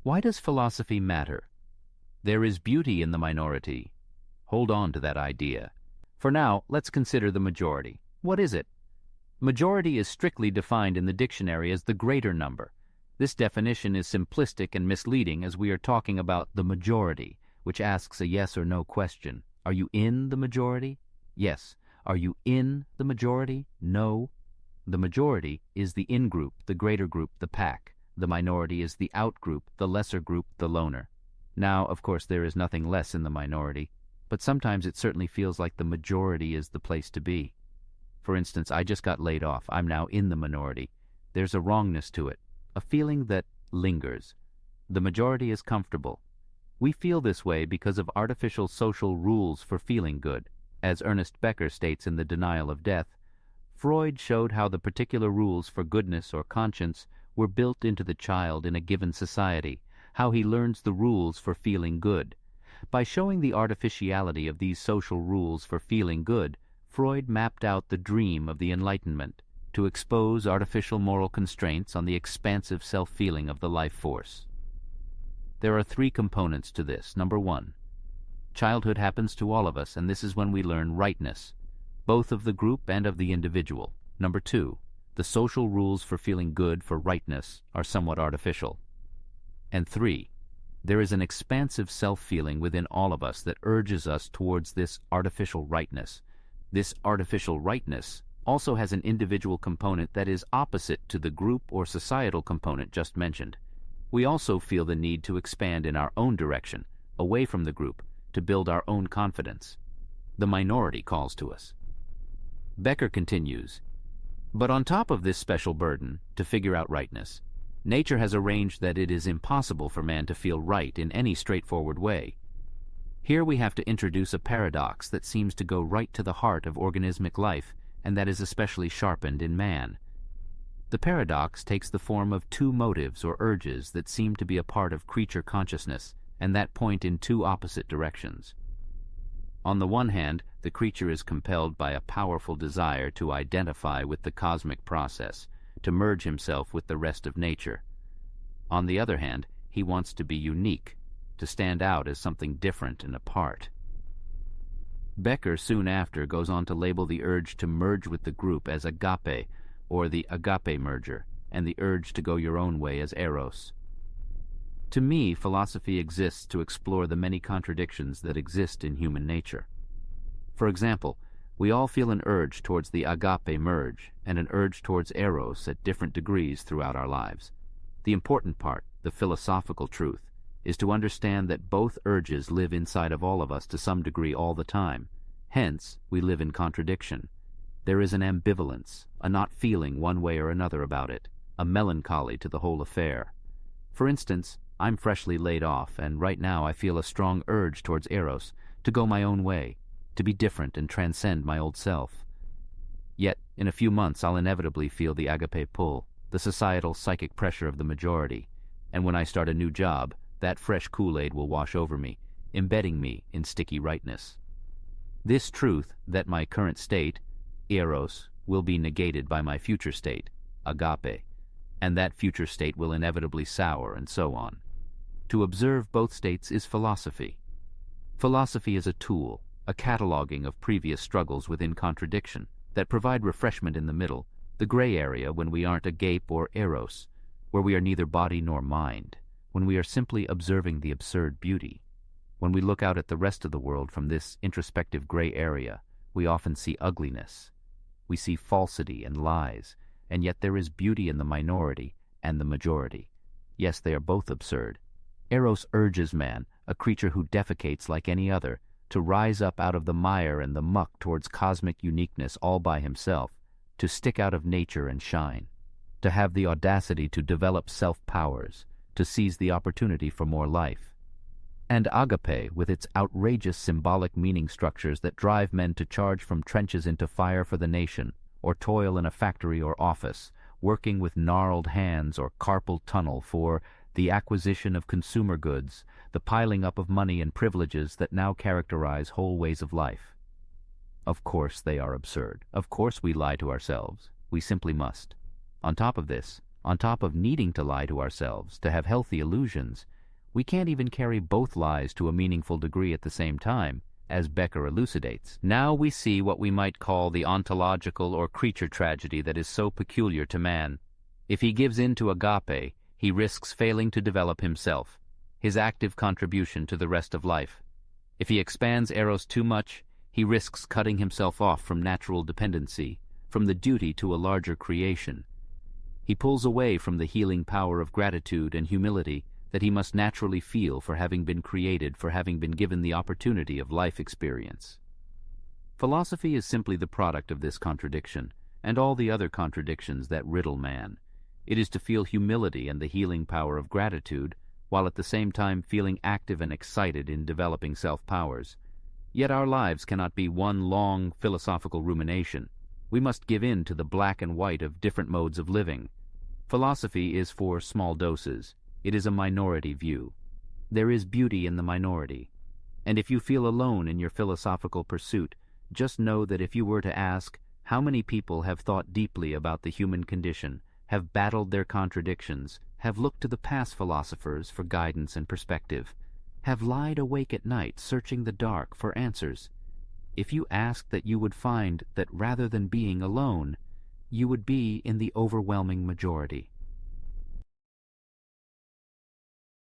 Why does philosophy matter? There is beauty in the minority. Hold on to that idea. For now, let's consider the majority. What is it? Majority is strictly defined in the dictionary as the greater number. This definition is simplistic and misleading as we are talking about the majority, which asks a yes or no question. Are you in the majority? Yes. Are you in the majority? No. The majority is the in-group, the greater group, the pack. The minority is the out-group, the lesser group, the loner. Now, of course, there is nothing less in the minority, but sometimes it certainly feels like the majority is the place to be. For instance, I just got laid off. I'm now in the minority. There's a wrongness to it, a feeling that lingers. The majority is comfortable. We feel this way because of artificial social rules for feeling good. As Ernest Becker states in The Denial of Death, Freud showed how the particular rules for goodness or conscience were built into the child in a given society, how he learns the rules for feeling good. By showing the artificiality of these social rules for feeling good, Freud mapped out the dream of the Enlightenment, to expose artificial moral constraints on the expansive self-feeling of the life force. There are three components to this. Number one, childhood happens to all of us, and this is when we learn rightness, both of the group and of the individual. Number two, the social rules for feeling good, for rightness, are somewhat artificial. And three, there is an expansive self-feeling within all of us that urges us towards this artificial rightness. This artificial rightness also has an individual component that is opposite to the group or societal component just mentioned. We also feel the need to expand in our own direction, away from the group, to build our own confidence. The minority calls to us. Becker continues, but on top of this special burden, to figure out rightness, nature has arranged that it is impossible for man to feel right in any straightforward way. Here we have to introduce a paradox that seems to go right to the heart of organismic life, and that is especially sharpened in man. The paradox takes the form of two motives or urges that seem to be a part of creature consciousness, and that point in two opposite directions. On the one hand, the creature is compelled by a powerful desire to identify with the cosmic process, to merge himself with the rest of nature. On the other hand, he wants to be unique, to stand out as something different and apart. Becker soon after goes on to label the urge to merge with the group as agape, or the agape merger, and the urge to go your own way as eros. To me, philosophy exists to explore the many contradictions that exist in human nature. For example, we all feel an urge towards the agape merge and an urge towards eros at different degrees throughout our lives. The important part, the philosophical truth, is to understand that both urges live inside of all of us to some degree all the time. Hence, we live in contradiction. There is an ambivalence, a not feeling one way or another about it, a melancholy to the whole affair. For instance, I'm freshly laid off, and right now I feel a strong urge towards eros, to go my own way, to be different and transcend my old self. Yet, in a few months I'll inevitably feel the agape pull, the societal psychic pressure of the majority, and when I start a new job, that fresh Kool-Aid will wash over me, embedding me in sticky rightness. This truth, that my current state, eros, will be negated by my future state, agape, and that future state will inevitably sour, and so on. To observe both states is philosophy. Philosophy is a tool, a cataloging of previous struggles within contradiction, that provide refreshment in the middle, the gray area when we aren't agape or eros, where we are neither body nor mind, when we are simply observing the absurd beauty. When we look out at the rest of the world from this introspective gray area, we often see ugliness. We see falsity and lies, and yet there is beauty in the minority and the majority. Yes, they are both absurd. Eros urges man, a creature who defecates like any other, to rise up out of the mire and the muck towards cosmic uniqueness all by himself, to stick out of nature and shine, to have the audacity to develop self-powers, to seize the opportunity for more life. And agape, with its outrageous symbolic meaning structures that drive men to charge from trenches into fire for the nation, or toil in a factory or office, working with gnarled hands or carpal tunnel for the acquisition of consumer goods, the piling up of money and privileges that now characterize whole ways of life. Of course they are absurd. Of course we lie to ourselves. We simply must. On top of this, On top of needing to lie to ourselves, to have healthy illusions, we can't even carry both lies to a meaningful degree at the same time, as Becker elucidates. Now we see what we might call the ontological or creature tragedy that is so peculiar to man. If he gives in to agape, he risks failing to develop himself, his active contribution to the rest of life. If he expands eros too much, he risks cutting himself off from natural dependency, from the duty to a larger creation. He pulls away from the healing power of gratitude and humility that he must naturally feel for having been created, for having been given the opportunity of life experience. Philosophy is simply the product of this contradiction, and all the other contradictions that riddle man. It is to feel humility and the healing power of gratitude, while at the same time feeling active and excited in developing self-powers. Yet our lives cannot be one long philosophical rumination. We must give in to the black and white of different modes of living. Philosophy is for small doses. It is a minority view. There is beauty in the minority. And if you feel alone in your philosophical pursuit, just know that if you were to ask, how many people have thought deeply about the human condition, have battled their contradictions, have looked to the past philosophers for guidance and perspective, have lied awake at night searching the dark for answers, if you asked that, you would find that rather than being alone, you would be in the overwhelming majority.